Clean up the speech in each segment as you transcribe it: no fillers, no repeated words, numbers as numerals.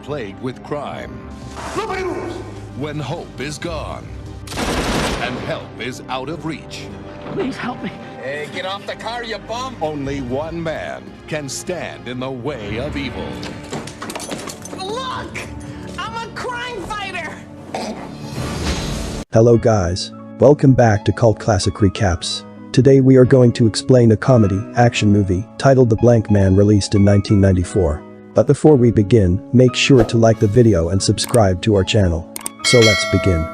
plagued with crime. Nobody moves! When hope is gone and help is out of reach. Please help me. Hey, get off the car, you bum! Only one man can stand in the way of evil. Look! I'm a crime fighter! Hello guys. Welcome back to Cult Classic Recaps. Today we are going to explain a comedy, action movie, titled The Blankman, released in 1994. But before we begin, make sure to like the video and subscribe to our channel. So let's begin.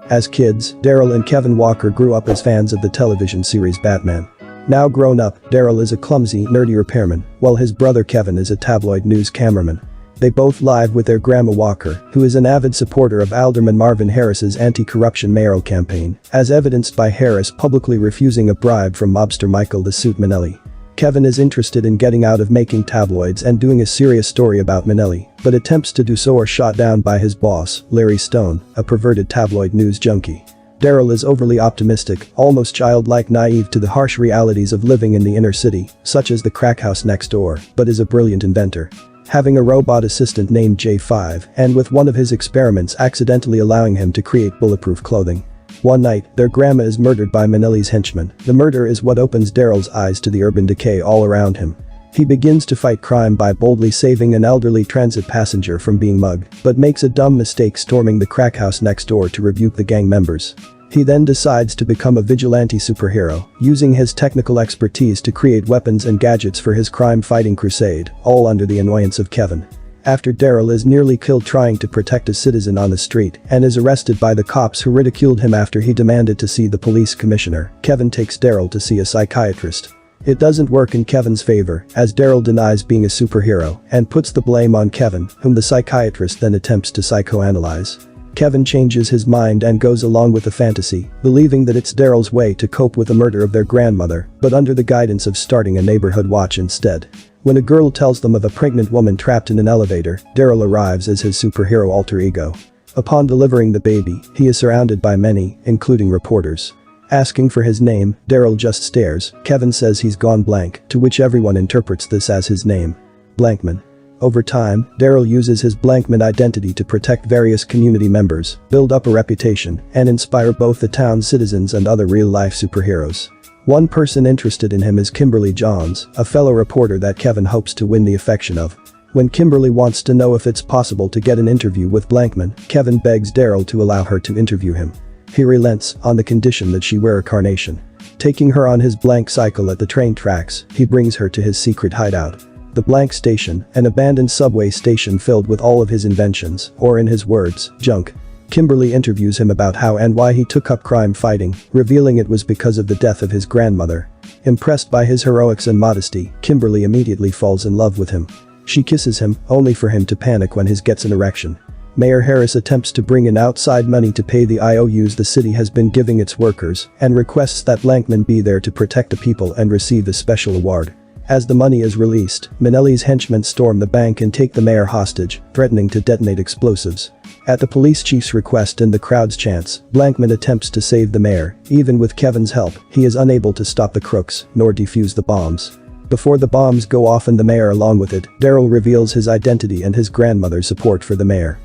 As kids, Daryl and Kevin Walker grew up as fans of the television series Batman. Now grown up, Daryl is a clumsy, nerdy repairman, while his brother Kevin is a tabloid news cameraman. They both live with their grandma Walker, who is an avid supporter of Alderman Marvin Harris's anti-corruption mayoral campaign, as evidenced by Harris publicly refusing a bribe from mobster Michael to suit Minnelli. Kevin is interested in getting out of making tabloids and doing a serious story about Minnelli, but attempts to do so are shot down by his boss, Larry Stone, a perverted tabloid news junkie. Daryl is overly optimistic, almost childlike, naive to the harsh realities of living in the inner city, such as the crack house next door, but is a brilliant inventor. Having a robot assistant named J5, and with one of his experiments accidentally allowing him to create bulletproof clothing. One night, their grandma is murdered by Minnelli's henchmen. The murder is what opens Daryl's eyes to the urban decay all around him. He begins to fight crime by boldly saving an elderly transit passenger from being mugged, but makes a dumb mistake storming the crack house next door to rebuke the gang members. He then decides to become a vigilante superhero, using his technical expertise to create weapons and gadgets for his crime-fighting crusade, all under the annoyance of Kevin. After Daryl is nearly killed trying to protect a citizen on the street and is arrested by the cops who ridiculed him after he demanded to see the police commissioner, Kevin takes Daryl to see a psychiatrist. It doesn't work in Kevin's favor, as Daryl denies being a superhero and puts the blame on Kevin, whom the psychiatrist then attempts to psychoanalyze. Kevin changes his mind and goes along with the fantasy, believing that it's Daryl's way to cope with the murder of their grandmother, but under the guidance of starting a neighborhood watch instead. When a girl tells them of a pregnant woman trapped in an elevator, Daryl arrives as his superhero alter ego. Upon delivering the baby, he is surrounded by many, including reporters. Asking for his name, Daryl just stares. Kevin says he's gone blank, to which everyone interprets this as his name. Blankman. Over time, Daryl uses his Blankman identity to protect various community members, build up a reputation, and inspire both the town's citizens and other real-life superheroes. One person interested in him is Kimberly Johns, a fellow reporter that Kevin hopes to win the affection of. When Kimberly wants to know if it's possible to get an interview with Blankman, Kevin begs Daryl to allow her to interview him. He relents, on the condition that she wear a carnation. Taking her on his blank cycle at the train tracks, he brings her to his secret hideout. The Blank Station, an abandoned subway station filled with all of his inventions, or in his words, junk. Kimberly interviews him about how and why he took up crime fighting, revealing it was because of the death of his grandmother. Impressed by his heroics and modesty, Kimberly immediately falls in love with him. She kisses him, only for him to panic when he gets an erection. Mayor Harris attempts to bring in outside money to pay the IOUs the city has been giving its workers, and requests that Blankman be there to protect the people and receive a special award. As the money is released, Minnelli's henchmen storm the bank and take the mayor hostage, threatening to detonate explosives. At the police chief's request and the crowd's chance, Blankman attempts to save the mayor. Even with Kevin's help, he is unable to stop the crooks, nor defuse the bombs. Before the bombs go off and the mayor along with it, Daryl reveals his identity and his grandmother's support for the mayor.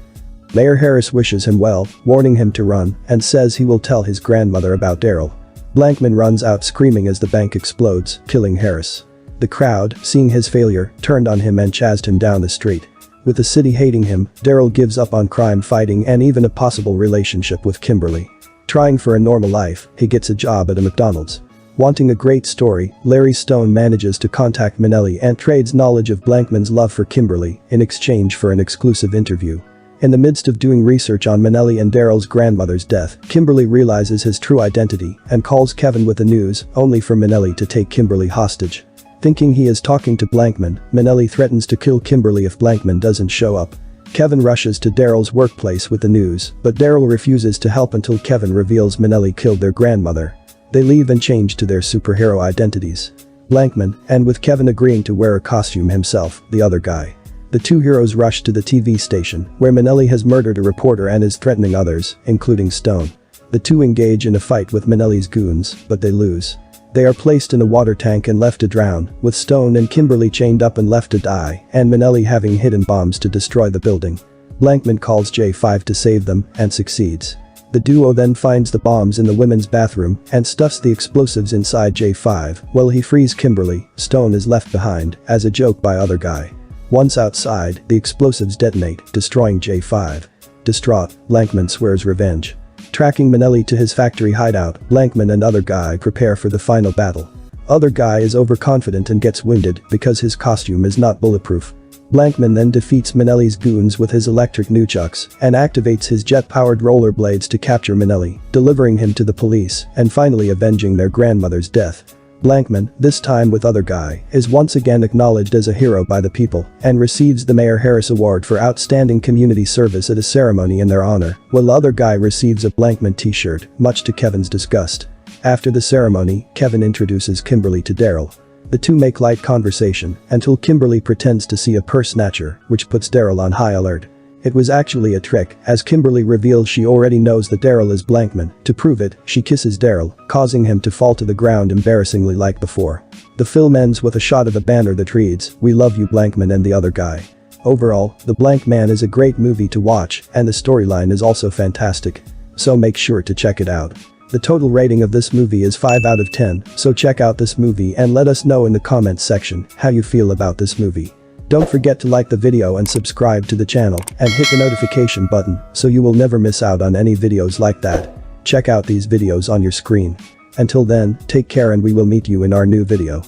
Mayor Harris wishes him well, warning him to run, and says he will tell his grandmother about Daryl. Blankman runs out screaming as the bank explodes, killing Harris. The crowd, seeing his failure, turned on him and chased him down the street. With the city hating him, Daryl gives up on crime fighting and even a possible relationship with Kimberly. Trying for a normal life, he gets a job at a McDonald's. Wanting a great story, Larry Stone manages to contact Minnelli and trades knowledge of Blankman's love for Kimberly in exchange for an exclusive interview. In the midst of doing research on Minnelli and Daryl's grandmother's death, Kimberly realizes his true identity and calls Kevin with the news, only for Minnelli to take Kimberly hostage. Thinking he is talking to Blankman, Minnelli threatens to kill Kimberly if Blankman doesn't show up. Kevin rushes to Daryl's workplace with the news, but Daryl refuses to help until Kevin reveals Minnelli killed their grandmother. They leave and change to their superhero identities. Blankman, and with Kevin agreeing to wear a costume himself, the other guy. The two heroes rush to the TV station, where Minnelli has murdered a reporter and is threatening others, including Stone. The two engage in a fight with Minnelli's goons, but they lose. They are placed in a water tank and left to drown, with Stone and Kimberly chained up and left to die, and Minnelli having hidden bombs to destroy the building. Blankman calls J5 to save them, and succeeds. The duo then finds the bombs in the women's bathroom and stuffs the explosives inside J5. While he frees Kimberly, Stone is left behind, as a joke by other guy. Once outside, the explosives detonate, destroying J5. Distraught, Blankman swears revenge. Tracking Minnelli to his factory hideout, Blankman and other guy prepare for the final battle. Other guy is overconfident and gets wounded because his costume is not bulletproof. Blankman then defeats Minnelli's goons with his electric nunchucks and activates his jet-powered rollerblades to capture Minnelli, delivering him to the police and finally avenging their grandmother's death. Blankman, this time with other guy, is once again acknowledged as a hero by the people and receives the Mayor Harris Award for outstanding community service at a ceremony in their honor, while other guy receives a Blankman t-shirt, much to Kevin's disgust. After the ceremony, Kevin introduces Kimberly to Daryl. The two make light conversation until Kimberly pretends to see a purse snatcher, which puts Daryl on high alert. It was actually a trick, as Kimberly reveals she already knows that Daryl is Blankman. To prove it, she kisses Daryl, causing him to fall to the ground embarrassingly like before. The film ends with a shot of a banner that reads, "We love you Blankman and the other guy." Overall, The Blankman is a great movie to watch, and the storyline is also fantastic. So make sure to check it out. The total rating of this movie is 5 out of 10, so check out this movie and let us know in the comments section how you feel about this movie. Don't forget to like the video and subscribe to the channel and hit the notification button so you will never miss out on any videos like that. Check out these videos on your screen. Until then, take care and we will meet you in our new video.